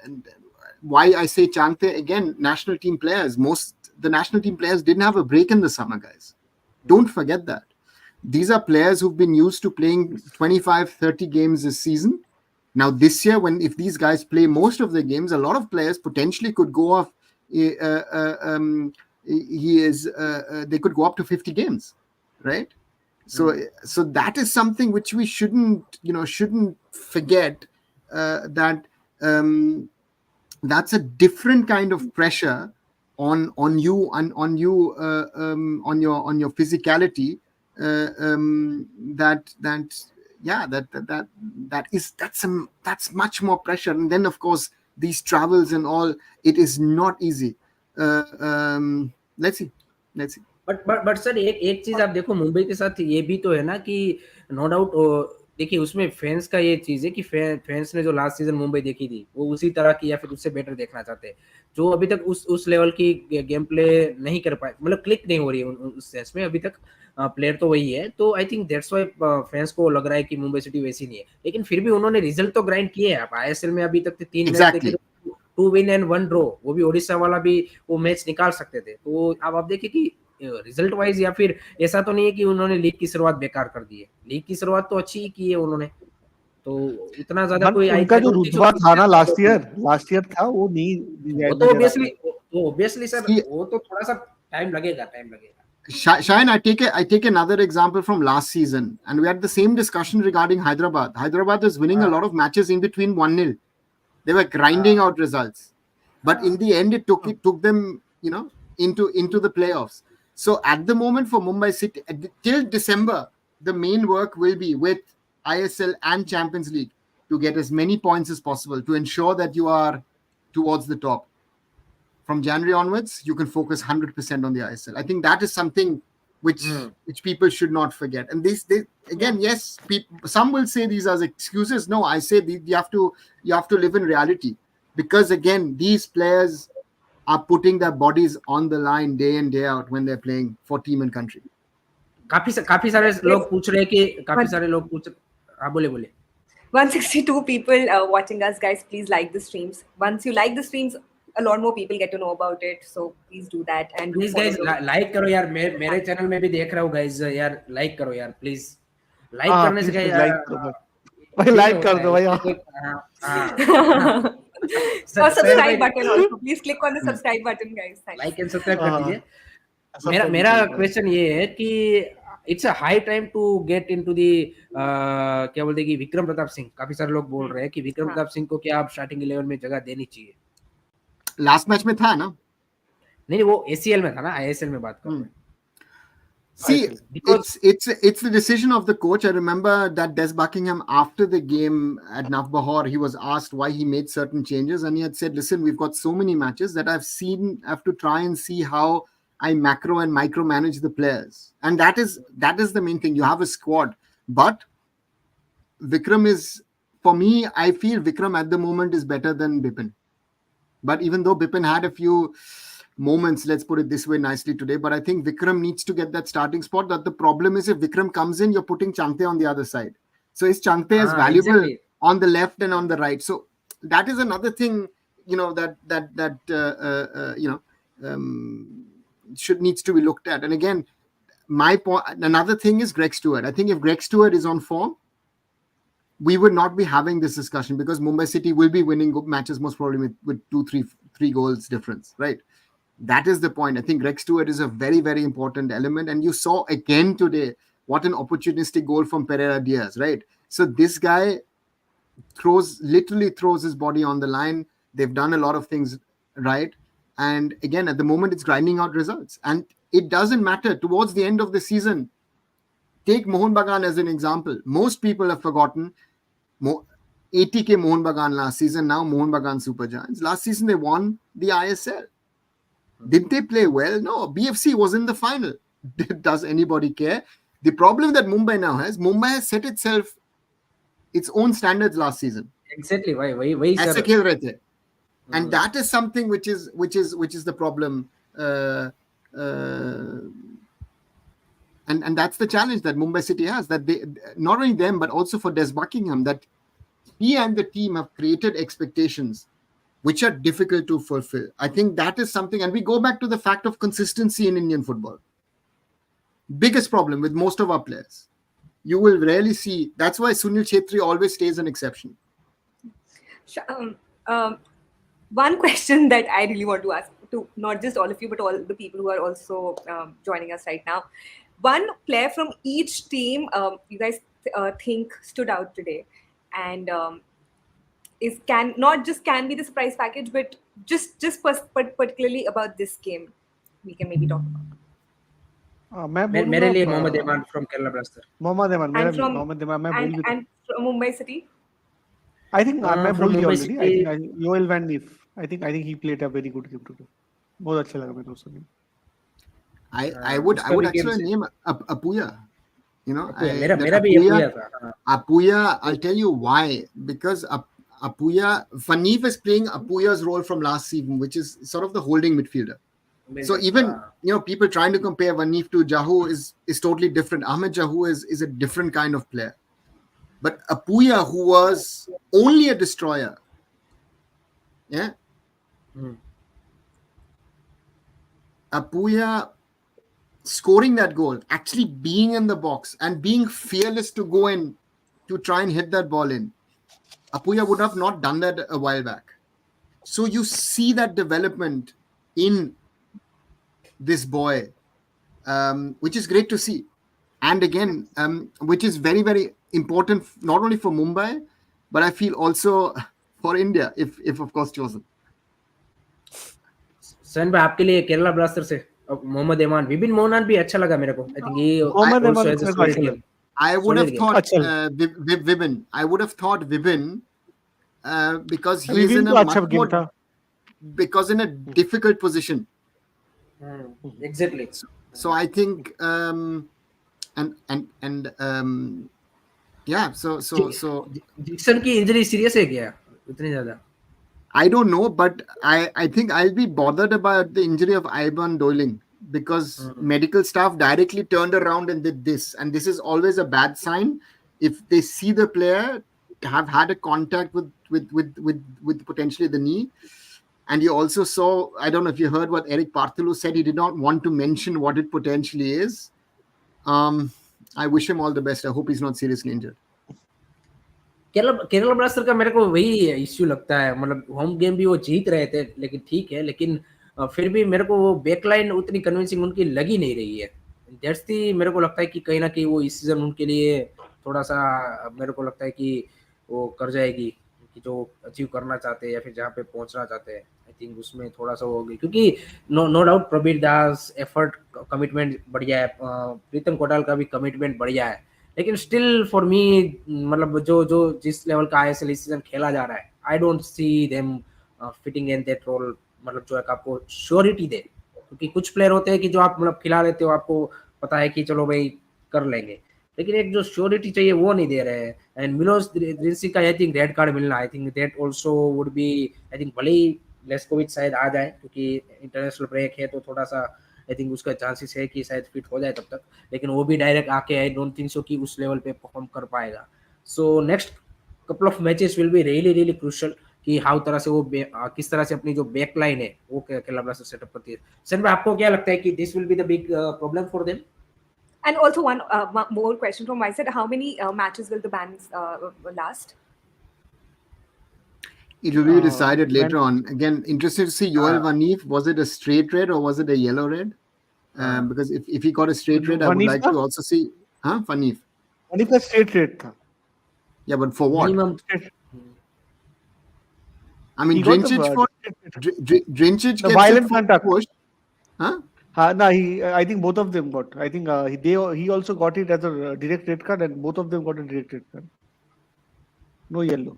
why I say Changte again, national team players, the national team players didn't have a break in the summer, guys. Don't forget that. These are players who've been used to playing 25-30 games this season. Now this year, if these guys play most of the games, a lot of players potentially could go off. They could go up to 50 games, right? So that is something which we shouldn't forget, that that's a different kind of pressure on you and on your physicality. That's much more pressure. And then of course these travels and all, it is not easy. Let's see. But sir एक चीज आप देखो मुंबई के साथ ये भी तो है ना कि नो डाउट देखिए उसमें फैंस का ये चीज है कि फैंस ने जो लास्ट सीजन मुंबई देखी थी वो उसी तरह की या फिर उससे बेटर देखना चाहते हैं, जो अभी तक उस लेवल की गेम प्ले नहीं कर पाए, मतलब क्लिक नहीं हो रही है उस सेंस में अभी तक। प्लेयर तो वही है, तो आई थिंक दैट्स व्हाई फैंस को लग रहा है कि मुंबई सिटी वैसी नहीं है। लेकिन फिर भी उन्होंने रिजल्ट तो ग्राइंड किए हैं। आप आईएसएल में अभी तक 3 मैच देखे, 2 विन एंड 1 ड्रॉ, वो भी ओडिशा वाला भी वो मैच निकाल सकते थे। तो अब आप देखिए कि रिजल्ट वाइज या फिर ऐसा तो नहीं है कि उन्होंने लीग की शुरुआत बेकार कर दी है। लीग की शुरुआत तो अच्छी ही की है उन्होंने, तो इतना ज्यादा कोई उनका जो रुतबा था ना लास्ट ईयर था वो नहीं, तो ऑब्वियसली सर वो तो थोड़ा सा टाइम लगेगा। Shine, I take another example from last season, and we had the same discussion regarding Hyderabad. Hyderabad is winning a lot of matches in between 1-0. They were grinding out results, but in the end, it took them, into the playoffs. So at the moment for Mumbai City, till December, the main work will be with ISL and Champions League to get as many points as possible to ensure that you are towards the top. From January onwards, you can focus 100% on the ISL. I think that is something which people should not forget. And this again, yes, some will say these are excuses. No, I say you have to live in reality, because again, these players are putting their bodies on the line day in day out when they're playing for team and country. काफी सारे लोग पूछ रहे हैं कि हाँ बोले 162 people watching us, guys. Please like the streams. Once you like the streams, a lot more people get to know about it. So please do that and do please follow guys the. Like करो यार, मेरे channel में भी देख रहा हूँ guys, यार like करो यार प्लीज, लाइक करने से प्लीज क्या प्लीज यार लाइक करो भाई फ्री में लाइक होता कर है दो भाई उसमें कोई सर Subscribe भाई button also. Please click on the subscribe button, guys. Thanks. Like and subscribe कर दीजिए। सबसे मेरा नीचे क्वेश्चन ये है कि it's a high time to get into the क्या बोलते हैं कि विक्रम प्रताप सिंह, काफी सारे लोग बोल रहे हैं कि विक्रम प्रताप सिंह को क्या आप स्टार्टिंग 11 में जगह देनी चाहिए। लास्ट मैच में था ना, नहीं वो एसीएल में था ना, आईएसएल में बात कर रहे हैं। See, Because- it's the decision of the coach. I remember that Des Buckingham, after the game at Navbahar, he was asked why he made certain changes, and he had said, "Listen, we've got so many matches that I have to try and see how I macro and micromanage the players." And that is the main thing. You have a squad, but Vikram is, for me, I feel Vikram at the moment is better than Bipin. But even though Bipin had a few moments, let's put it this way nicely today, but I think Vikram needs to get that starting spot. That the problem is, if Vikram comes in, you're putting Changte on the other side. So is Changte as valuable exactly. on the left and on the right? So that is another thing, needs to be looked at. And again, my point, another thing is Greg Stewart. I think if Greg Stewart is on form, we would not be having this discussion, because Mumbai City will be winning matches most probably with 2-3 goals difference, right? That is the point. I think Greg Stewart is a very, very important element. And you saw again today what an opportunistic goal from Pereira Diaz, right? So this guy literally throws his body on the line. They've done a lot of things right. And again, at the moment, it's grinding out results. And it doesn't matter. Towards the end of the season, take Mohun Bagan as an example. Most people have forgotten 80K Mohun Bagan last season. Now Mohun Bagan Super Giants. Last season, they won the ISL. Did they play well? No. BFC was in the final. Does anybody care? The problem that Mumbai now has, Mumbai has set itself its own standards last season. Exactly. Why ऐसे खेल रहे थे. And that is something which is the problem. And that's the challenge that Mumbai City has. That they, not only them, but also for Des Buckingham, that he and the team have created expectations which are difficult to fulfill. I think that is something, and we go back to the fact of consistency in Indian football. Biggest problem with most of our players. You will rarely see. That's why Sunil Chhetri always stays an exception. One question that I really want to ask to not just all of you, but all the people who are also joining us right now. One player from each team you guys think stood out today, and can be the surprise package, but just particularly about this game, we can maybe talk about. मेरे लिए मोहम्मद इमान from Kerala blaster. Mohammad इमान मेरा भी from- Mohammad इमान मैं भूल भी And from Mumbai City. I think मैं from भूल गया Mumbai already. City- I think Yoel Van Neef. I think he played a very good game today. बहुत अच्छा लगा मेरे को उसका game. I would actually name Apuya. You know, मेरा भी Apuya था। Apuya, I'll tell you why. Because Apuya, Van Neef is playing Apuya's role from last season, which is sort of the holding midfielder. So even people trying to compare Van Neef to Jahu is totally different. Ahmed Jahu is a different kind of player. But Apuya, who was only a destroyer, Apuya scoring that goal, actually being in the box and being fearless to go in to try and hit that ball in. Apuya would have not done that a while back. So you see that development in this boy, which is great to see. And again, which is very, very important, not only for Mumbai, but I feel also for India, if of course chosen. सन भाई आपके लिए Kerala blaster से मोहम्मद इमान, विपिन मोहन भी अच्छा लगा मेरे को। I think he Mohammad also Iman has a मेरे को solid अच्छा game. लगा। I would have Solid thought Achal. Vibin. I would have thought Vibin because he is Vipin in तो a अच्छा much गेम more, था। because in a difficult position. Exactly. So I think so Jeakson की injury serious है क्या इतनी ज्यादा? I don't know, but I think I'll be bothered about the injury of Ivan Doling, because medical staff directly turned around and did this, and this is always a bad sign if they see the player have had a contact with potentially the knee. And you also saw, I don't know if you heard what Eric Partulu said, he did not want to mention what it potentially is. I wish him all the best. I hope he's not seriously injured. Kerala blaster का मेरे को वही issue लगता है, मतलब home game भी वो जीत रहे थे, लेकिन ठीक है, लेकिन फिर भी मेरे को वो बैकलाइन उतनी कन्विंसिंग उनकी लगी नहीं रही है। दैट्स दी, मेरे को लगता है कि कहीं ना कहीं वो इस सीजन उनके लिए थोड़ा सा, मेरे को लगता है कि वो कर जाएगी कि जो अचीव करना चाहते हैं या फिर जहाँ पे पहुंचना चाहते हैं, आई थिंक उसमें थोड़ा सा हो गई, क्योंकि नो डाउट प्रबीर दास एफर्ट कमिटमेंट बढ़िया है, प्रीतम कोटाल का भी कमिटमेंट बढ़िया है, लेकिन स्टिल फॉर मी मतलब जो जो जिस लेवल का आईएसएल इस सीजन खेला जा रहा है, I don't see them fitting in that role, मतलब जो है आपको श्योरिटी दे, क्योंकि कुछ प्लेयर होते हैं कि जो आप मतलब खिला लेते हो, आपको पता है कि चलो भाई कर लेंगे, लेकिन एक जो श्योरिटी चाहिए वो नहीं दे रहे हैं। एंड मिलोस द्रिंसी का आई थिंक रेड कार्ड मिलना, आई think that also would be, I think भले ही लेस्कोविच शायद आ जाए, क्योंकि इंटरनेशनल ब्रेक है तो थोड़ा सा आई थिंक उसका चांसेस है कि शायद फिट हो जाए तब तक, लेकिन वो भी डायरेक्ट आके आई डोंट थिंक सो कि उस लेवल पे परफॉर्म कर पाएगा। So next couple of matches will be really crucial कि हाउ तरह से वो किस तरह से अपनी जो बैक लाइन है वो केरला ब्लास्टर्स सेटअप करती है। सर भाई, आपको क्या लगता है कि this will be the big problem for them? And also one more question from my side: how many matches will the bans last? It will be decided later on. Again, interested to see Yoel Vanif. Was it a straight red or was it a yellow red? Because if he got a straight red, I would like to also see. Vanif. Vanif का straight red था. Yeah, but for what? Minimum. I mean, Drinchich the violent contact. Huh? No, I think both of them got. I think he also got it as a direct red card, and both of them got a direct red card. No yellow.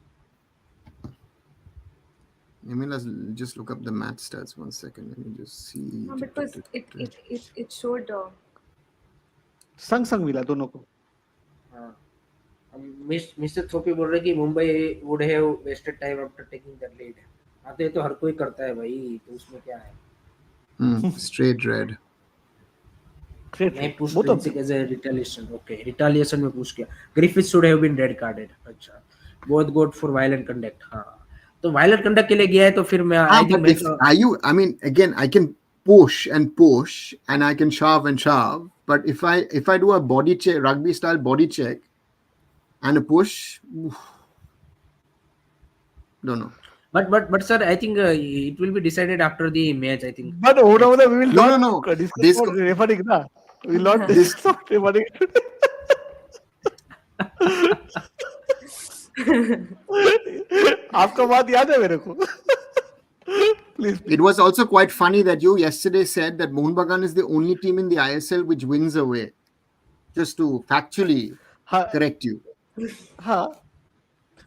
I mean, let's just look up the match stats 1 second. Let me just see. No, because it showed. संग मिला दोनों को. Mister थोपी बोल रहे कि Mumbai would have wasted time after taking that lead. आते तो हर कोई करता है भाई, तो उसमें क्या है? Straight red. मैं पुश प्रिंसिक as a retaliation. Okay, retaliation में पुश किया। Griffith should have been red carded. अच्छा, both good for violent conduct. हां, तो वायलेंट कंडक्ट के लिए गया है तो फिर मैं I think I mean, again, I can push and I can shove, but if I do a body check, rugby style body check and a push, don't know. But sir, I think it will be decided after the match, I think. But we will no. Discuss for referring na. We will not discuss for referring. आपका बात याद है मेरे को? Please. It was also quite funny that you yesterday said that Mohun Bagan is the only team in the ISL which wins away. Just to factually correct you. हाँ.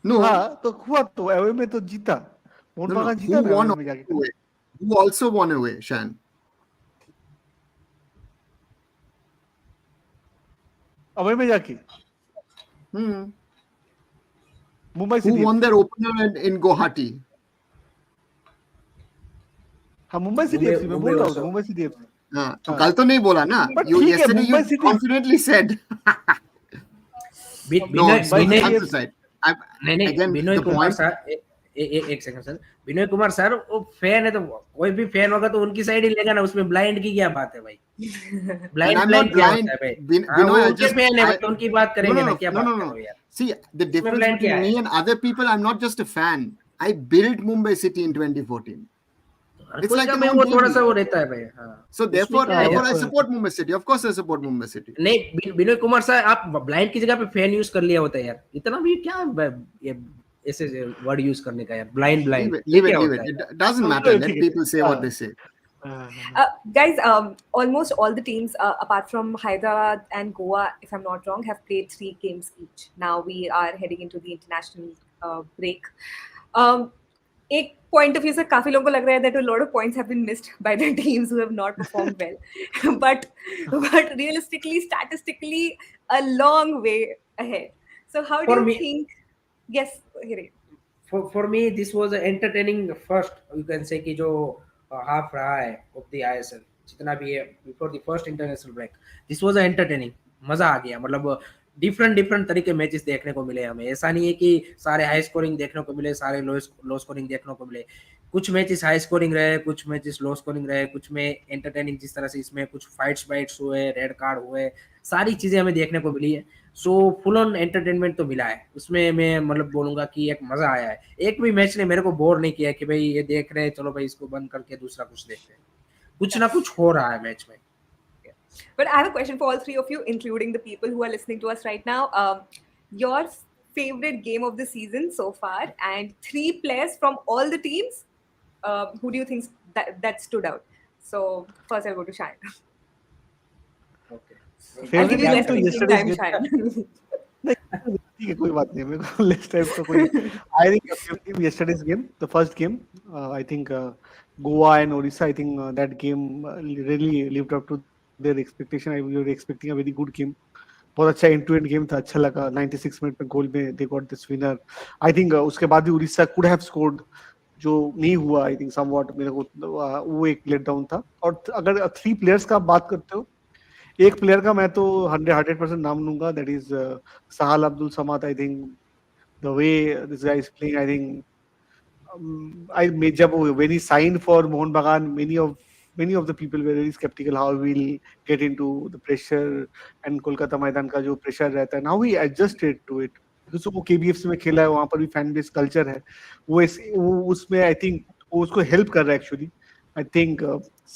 No. हाँ, तो हुआ तो अवे में तो जीता. मोहन बागान जीता Who won away? Who also won away, Shan? Away में जाके. Mumbai city. Who won their opener in Guwahati? हाँ, मुंबई सिटी एफसी में बोल रहा हूँ. Mumbai City FC. हाँ, तो कल तो नहीं बोला ना. You yesterday you confidently said. एक second sir, Vinay Kumar sir वो फैन है, तो कोई भी फैन होगा तो उनकी साइड ही लेगा ना, उसमें ब्लाइंड की क्या बात है भाई? ब्लाइंड क्या होता है भाई? उनके फैन है तो उनकी बात करेंगे ना, क्या बात कर रहे हो यार? See, the difference between me and other people, I'm not just a fan. I built Mumbai City in 2014. It's like वो थोड़ा सा वो रहता है भाई. हाँ. So therefore I support Mumbai City. Of course I support Mumbai City. नहीं, Vinay Kumar sir आप ब्लाइंड की जगह पे फैन यूज कर लिया होता है यार. इतना भी क्या ऐसे वर्ड यूज करने का यार? Blind. Leave it. It doesn't matter. Let people say what they say. Guys, almost all the teams apart from Hyderabad and Goa, if I'm not wrong, have played 3 games each. Now we are heading into the international break. एक point of view से काफी लोगों को लग रहा है that a lot of points have been missed by the teams who have not performed well. but realistically, statistically, a long way ahead. So how do you think? Yes, Hire. For me, this was an entertaining first, you can say कि जो half रहा है of the ISL, जितना भी है before the first international break, this was entertaining. मजा आ गया, मतलब डिफरेंट तरीके मैचेस देखने को मिले हमें। ऐसा नहीं है कि सारे हाई स्कोरिंग देखने को मिले, सारे लो स्कोरिंग देखने को मिले। कुछ मैचेस हाई स्कोरिंग रहे, कुछ मैचेस लो स्कोरिंग रहे, कुछ में एंटरटेनिंग, जिस तरह से इसमें कुछ फाइट्स हुए, रेड कार्ड हुए, सारी चीजें हमें देखने को मिली है। सो फुल ऑन एंटरटेनमेंट तो मिला है उसमें। मैं मतलब बोलूंगा कि एक मजा आया है। एक भी मैच ने मेरे को बोर नहीं किया कि भाई ये देख रहे हैं, चलो भाई इसको बंद करके दूसरा कुछ देखते हैं। कुछ ना कुछ हो रहा है मैच में। But I have a question for all three of you, including the people who are listening to us right now. Your favorite game of the season so far, and three players from all the teams. Who do you think that stood out? So first, I'll go to Shine. Okay, I'll give favourite you game less तो thinking yesterday's time, game. Shine. नहीं, ठीक है, कोई बात नहीं, मेरे को less time तो कोई। I think favourite game yesterday's game, the first game, I think Goa and Odisha, I think that game really lived up to their expectation. I we were expecting a very good game. बहुत अच्छा and to end game था, अच्छा लगा। 96 minute में गोल में they got this winner. I think उसके बाद भी उड़ीसा कुड हैव स्कोर्ड, जो नहीं हुआ। आई थिंक समवॉट मेरे को वो एक लेट डाउन था। और अगर थ्री प्लेयर्स का आप बात करते हो, एक प्लेयर का मैं तो 100% नाम लूंगा, that is Sahal Abdul Samad. I think the way this guy is playing, I think I made jab when he signed for Mohun Bagan, many of the people were very skeptical how we'll get into the pressure and Kolkata मैदान का जो pressure रहता है. Now we adjusted to it because वो KBFC में खेला है, वहाँ पर भी fan base culture है. वो उसमें I think वो उसको help कर रहा है actually. I think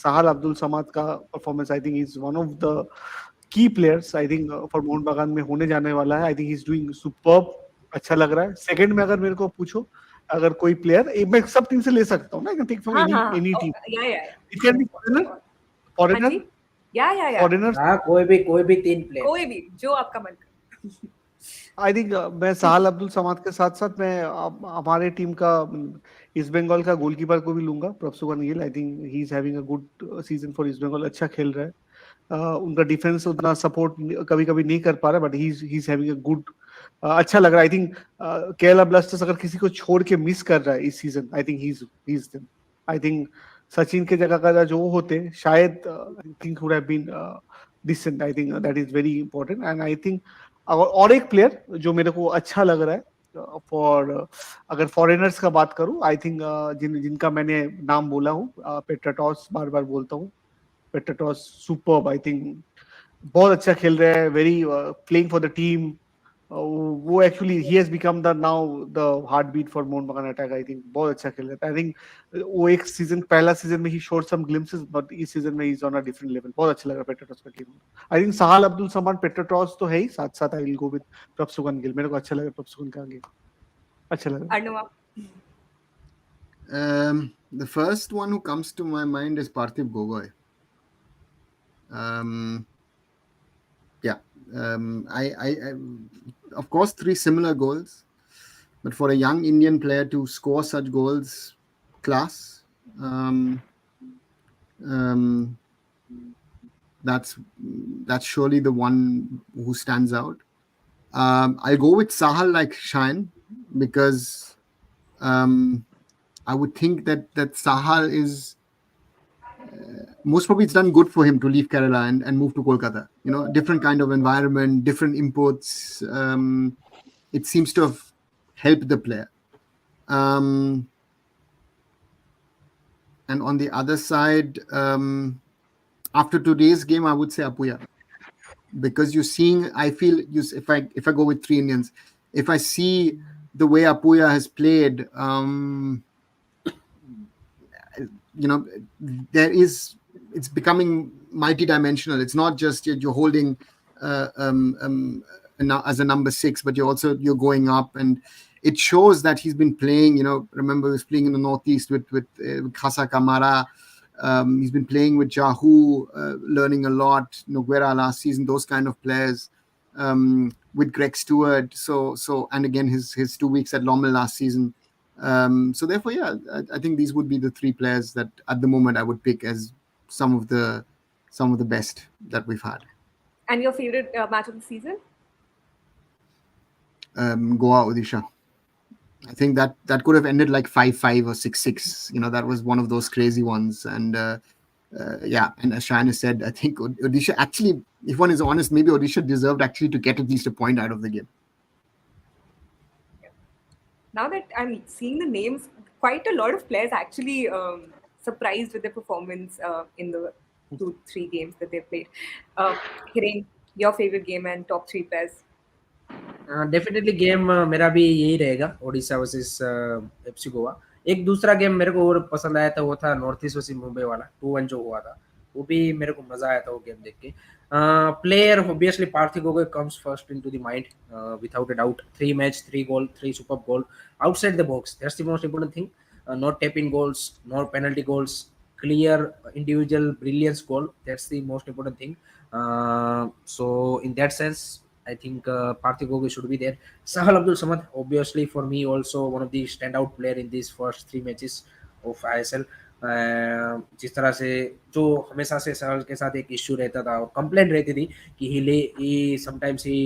Sahal Abdul Samad का performance I think is one of the key players. I think for Mohan बागान में होने जाने वाला है. I think he's doing superb. अच्छा लग रहा है. सेकंड में अगर मेरे को पूछो, अगर कोई प्लेयर, मैं सब टीम से ले सकता हूँ ना, आई कैन टेक फ्रॉम हाँ एनी हाँ any team. yeah. It can be foreigner, हाँ जी, yeah. फॉरेनर्स। हाँ, कोई भी तीन प्लेयर। कोई भी जो आपका मन करे। आई थिंक मैं साहल अब्दुल समाद के साथ साथ मैं हमारे टीम का ईस्ट बंगाल का गोलकीपर को भी लूंगा, Prabhsukhan Gill. I think he is having a good season for East Bengal, अच्छा खेल रहा है। उनका डिफेंस उतना सपोर्ट कभी कभी नहीं कर पा रहा, but he is having a good, अच्छा लग रहा है। आई थिंक केरला ब्लास्टर्स अगर किसी को छोड़ के मिस कर रहा है इस season, I think he is them. I think Sachin के जगह का जो होते शायद I think would have been decent. I think that is very important. And I think और एक प्लेयर जो मेरे को अच्छा लग रहा है फॉर, अगर फॉरेनर्स का बात करूं, आई थिंक जिनका मैंने नाम बोला हूँ, पेट्राटॉस बार बार बोलता हूँ, पेट्राटॉस सुपर्ब। आई थिंक बहुत अच्छा खेल रहे हैं, very playing for the team. वो actually he has become the now the heartbeat for Mohun Bagan attack. I think बहुत अच्छा खेल रहा है। आई थिंक वो एक सीजन, पहला सीजन में ही शोड सम ग्लिम्पसेस, बट इस सीजन में he is on a different level. बहुत अच्छा लगा पेट्राटॉस का गेम। I think Sahal Abdul Samad Petratos तो है ही, साथ साथ I will go with Prabhsukhan Gill. मेरे को अच्छा लगा प्रभसुगन का गेम, अच्छा लगा। Arnav, The first one who comes to my mind is Parthiv Gogoi. I of course 3 similar goals, but for a young Indian player to score such goals, class. That's surely the one who stands out. I'll go with Sahal like Shine, because I would think that Sahal is most probably it's done good for him to leave Kerala and move to Kolkata. Different kind of environment, different inputs. It seems to have helped the player. And on the other side, after today's game, I would say Apuya, because you're seeing. I feel if I go with 3 Indians, if I see the way Apuya has played, it's becoming multi-dimensional. It's not just you're holding as a number 6, but you're going up, and it shows that he's been playing. Remember, he was playing in the Northeast with Khasa Kamara. He's been playing with Jahu, learning a lot. Noguera last season, those kind of players. With Greg Stewart, so and again his 2 weeks at Lommel last season. So therefore, yeah, I think these would be the 3 players that at the moment I would pick as some of the best that we've had. and your favorite match of the season? Goa Odisha. I think that could have ended like 5-5 or 6-6. That was one of those crazy ones, and yeah, and as Shayan has said, I think Odisha actually, if one is honest, maybe Odisha deserved actually to get at least a point out of the game. Now that I'm seeing the names, quite a lot of players actually surprised with their performance in the 2-3 games that they played. Hiren, your favorite game and top 3 players? Definitely game मेरा भी यही रहेगा, Odisha versus FC Goa. एक दूसरा game मेरे को और पसंद आया था, वो था नॉर्थ ईस्ट वर्सेस मुंबई वाला 2-1 जो हुआ था, वो भी मेरे को मजा आया था वो गेम देख के। Player obviously Parthiv Gogoi comes first into the mind without a doubt. 3 match 3 goal, 3 super goal outside the box, that's the most important thing. Not tap in goals, not penalty goals, clear individual brilliance goal, that's the most important thing. So in that sense I think Parthiv Gogoi should be there. Sahal Abdul Samad, obviously for me also one of the standout player in these first 3 matches of ISL. जिस तरह से जो हमेशा से सहल के साथ एक issue रहता था और कंप्लेंट रहती थी कि he sometimes he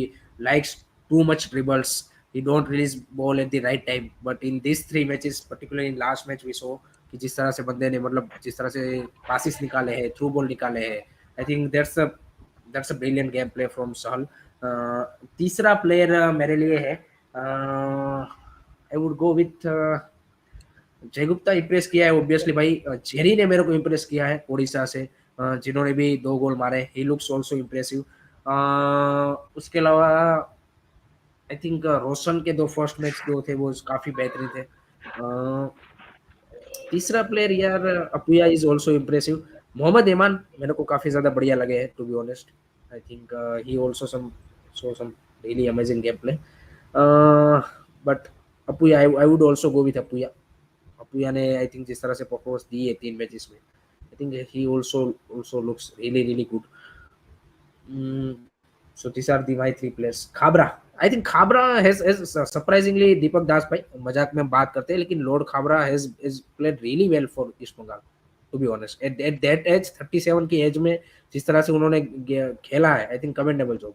likes too much dribbles, he don't release ball at the right time, but in these 3 matches particularly in last match we saw कि जिस तरह से बंदे ने मतलब जिस तरह से पासिस निकाले हैं, थ्रू बॉल निकाले हैं, I think that's a brilliant game play from Sahal. तीसरा प्लेयर मेरे लिए है, आई वुड गो विथ जय गुप्ता। इंप्रेस किया है ऑब्वियसली भाई, जेरी ने मेरे को इंप्रेस किया है ओडिशा से, जिन्होंने भी 2 गोल मारे, ही लुक्स आल्सो इंप्रेसिव। उसके अलावा आई थिंक रोशन के 2 फर्स्ट मैच जो थे वो काफी बेहतरीन थे। तीसरा प्लेयर यार Apuia is also impressive. Mohammed Aimen मेरे को काफी ज्यादा बढ़िया लगे हैं to be honest, I think he also some really amazing game play, but Apuia I would also go with Apuia. Apuia ने आई थिंक जिस तरह से परफॉर्मेंस दी है 3 मैचेस में, आई think he also looks really good. So these are my 3 players. Khabra, I think Khabra has surprisingly, Deepak Das भाई मजाक में बात करते हैं लेकिन Lord Khabra has played really well for East Bengal, to be honest. At that age 37 की as में जिस तरह से उन्होंने खेला है, I think commendable job.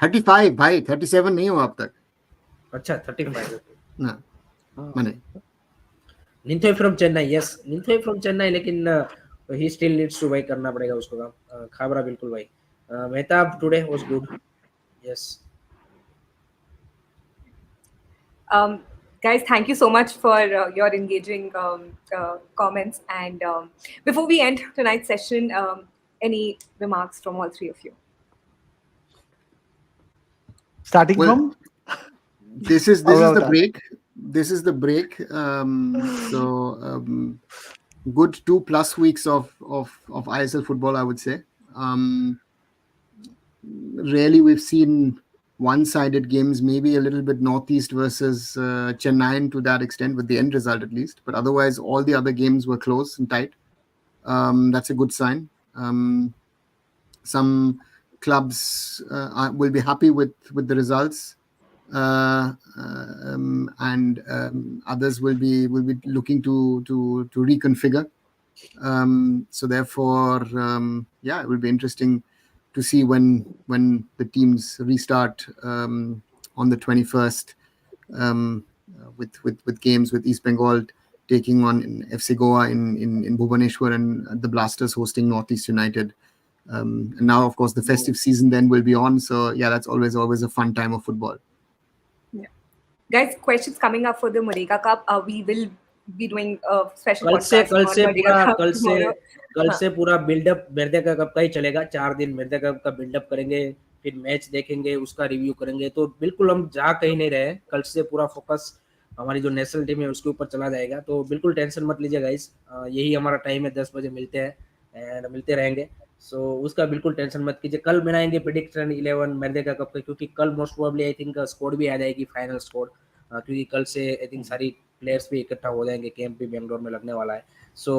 35 भाई, 37 नहीं हुआ अब तक। अच्छा 35 ना माने Ninthoi from Chennai, yes, Ninthoi from Chennai, लेकिन he still needs to भाई करना पड़ेगा उसको काम। Khabra बिल्कुल भाई। Mehtab today was good, yes. Guys, thank you so much for your engaging comments. And before we end tonight's session, any remarks from all 3 of you? Starting Well, from this is the break. This is the break. So good 2+ weeks of ISL football, I would say. Rarely we've seen one-sided games, maybe a little bit Northeast versus Chennai to that extent, with the end result at least. But otherwise, all the other games were close and tight. That's a good sign. Some clubs will be happy with the results, and others will be looking to reconfigure. So therefore, yeah, it will be interesting to see when the teams restart on the 21st with games with East Bengal taking on FC Goa in Bhubaneswar and the Blasters hosting Northeast United. And now, of course, the festive season then will be on. So yeah, that's always a fun time of football. Yeah. Guys, questions coming up for the Marega Cup. We will be doing a special कल से podcast on Marega Cup tomorrow. कल से पूरा buildup मेरदेका cup का ही चलेगा। 4 दिन मेरदेका cup का buildup करेंगे, फिर मैच देखेंगे, उसका रिव्यू करेंगे। तो बिल्कुल हम जा कहीं नहीं रहे, कल से पूरा फोकस हमारी जो नेशनल टीम है उसके ऊपर चला जाएगा। तो बिल्कुल टेंशन मत लीजिए गाइस, यही हमारा टाइम है, 10 बजे मिलते हैं एंड मिलते रहेंगे। सो उसका बिल्कुल टेंशन मत कीजिए। कल बनाएंगे प्रेडिक्शन 11 मेरदेका कप का, क्योंकि कल most probably I think squad भी आ जाएगी, फाइनल स्क्वाड, क्योंकि कल से आई थिंक सारी प्लेयर्स भी इकट्ठा हो जाएंगे, कैंप भी बेंगलोर में लगने वाला है। सो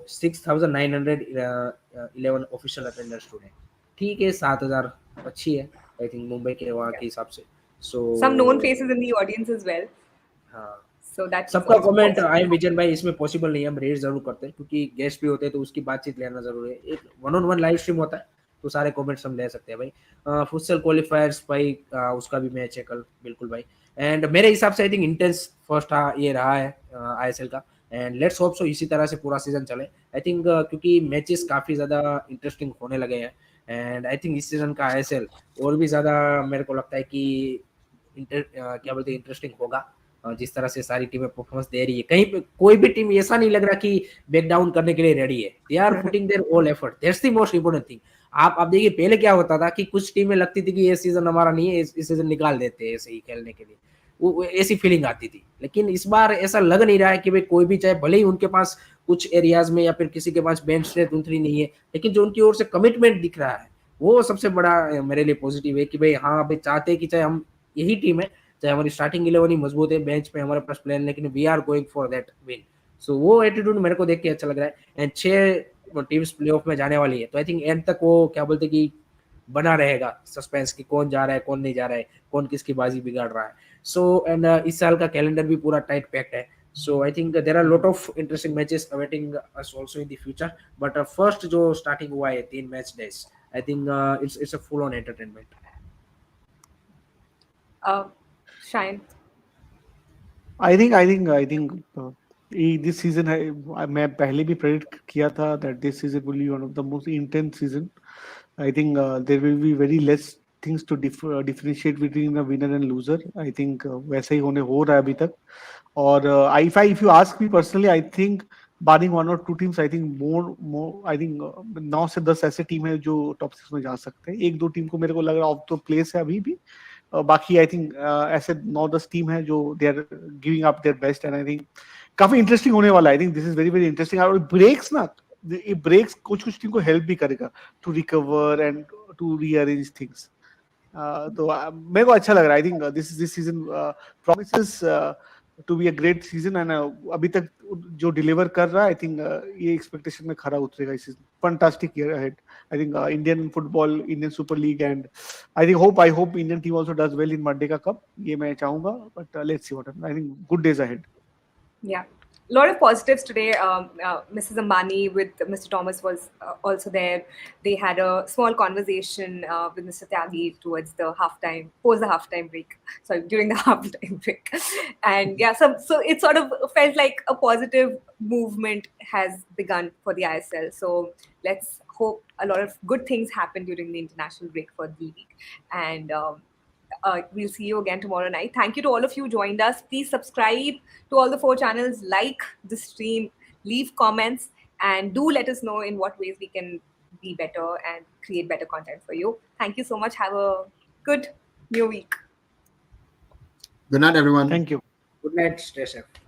6911 ऑफिशियल अटेंडेंस टुडे, ठीक है, 7000 अच्छी है आई थिंक मुंबई के वहाँ के हिसाब से। सो some known faces in the audience as well. हाँ, So that's सबका कमेंट आई विजन भाई इसमें पॉसिबल नहीं है, हम रेड जरूर करते हैं क्योंकि गेस्ट भी होते हैं तो उसकी बातचीत लेना जरूरी है। एक 1-on-1 लाइव स्ट्रीम होता है तो सारे कमेंट्स हम ले सकते हैं भाई। फुटसल क्वालिफायर्स भाई, उसका भी मैच है कल, बिल्कुल भाई। एंड मेरे हिसाब से आई थिंक इंटेंस फर्स्ट ये रहा है आईएसएल का, एंड लेट्स होप सो इसी तरह से पूरा सीजन चले। आई थिंक क्योंकि मैचेस काफी ज्यादा इंटरेस्टिंग होने लगे हैं एंड आई थिंक इस सीजन का आईएसएल और भी ज्यादा मेरे को लगता है कि क्या बोलते हैं इंटरेस्टिंग होगा। जिस तरह से सारी टीमें परफॉर्मेंस दे रही है, कहीं पे कोई भी टीम ऐसा नहीं लग रहा कि बैक डाउन करने के लिए रेडी है। They are putting their all effort, that's the most important thing. आप देखिए पहले क्या होता था कि कुछ टीमें लगती थी कि ये सीजन हमारा नहीं है, इस सीजन निकाल देते हैं ऐसे ही खेलने के लिए, वो ऐसी फीलिंग आती थी। लेकिन इस बार ऐसा लग नहीं रहा है कि भाई कोई भी, चाहे भले ही उनके पास कुछ एरियाज में या फिर किसी के पास बेंच स्ट्रेंथ उतनी नहीं है, लेकिन जो उनकी ओर से कमिटमेंट दिख रहा है वो सबसे बड़ा मेरे लिए पॉजिटिव है कि भाई हाँ भाई चाहते हैं कि चाहे हम यही टीम है, चाहे हमारी स्टार्टिंग 11 ही मजबूत है, बेंच पे हमारे पास प्लेयर, लेकिन we are going for that win. So वो एटीट्यूड मेरे को देख के अच्छा लग रहा है। एंड 6 टीम्स प्लेऑफ में जाने वाली है, तो आई थिंक एंड तक वो क्या बोलते कि बना रहेगा सस्पेंस कि कौन जा रहा है कौन नहीं जा रहा है, कौन किसकी बाजी बिगाड़ रहा है। सो एंड इस साल का कैलेंडर भी पूरा टाइट पैक्ड है। So I think there are lot of interesting matches awaiting us also in the future. But first जो स्टार्टिंग हुआ है 3 match days, I think it's a full on entertainment. Shine. I think this season मैं पहले भी predict किया था that this season will be one of the most intense season. I think there will be very less things to differentiate between a winner and loser. I think वैसा ही हो रहा है अभी तक। और if you ask me personally, I think barring 1 or 2 teams, I think more I think 9 से 10 ऐसे team है जो टॉप 6 में जा सकते हैं। 1-2 टीम को मेरे को लग रहा है ऑफ द प्लेस है अभी भी। बाकी आई थिंक ऐसे 9-10 टीम है जो they are giving up their best and I think काफी इंटरेस्टिंग होने वाला है। I think this is very very interesting. और ब्रेक्स ना, ये ब्रेक्स कुछ टीम को हेल्प भी करेगा to recover and to rearrange things. तो मेरे को अच्छा लग रहा है। I think this season promises to be a great season and अभी तक जो डिलीवर कर रहा है आई थिंक ये एक्सपेक्टेशन में खरा उतरेगा इस season. Fantastic year ahead. I think Indian football, Indian super league and I hope Indian team also does well in one day का कप। ये मैं चाहूंगा, but let's see what happens. I think good days ahead. Yeah, a lot of positives today. Mrs. Ambani with Mr. Thomas was also there. They had a small conversation with Mr. Tyagi towards the post the halftime break. Sorry, during the halftime break. And yeah, so it sort of felt like a positive movement has begun for the ISL. So let's hope a lot of good things happen during the international break for the league. And we'll see you again tomorrow night. Thank you to all of you who joined us. Please subscribe to all the 4 channels, like the stream, leave comments, and do let us know in what ways we can be better and create better content for you. Thank you so much. Have a good new week. Good night, everyone. Thank you. Good night, stay safe.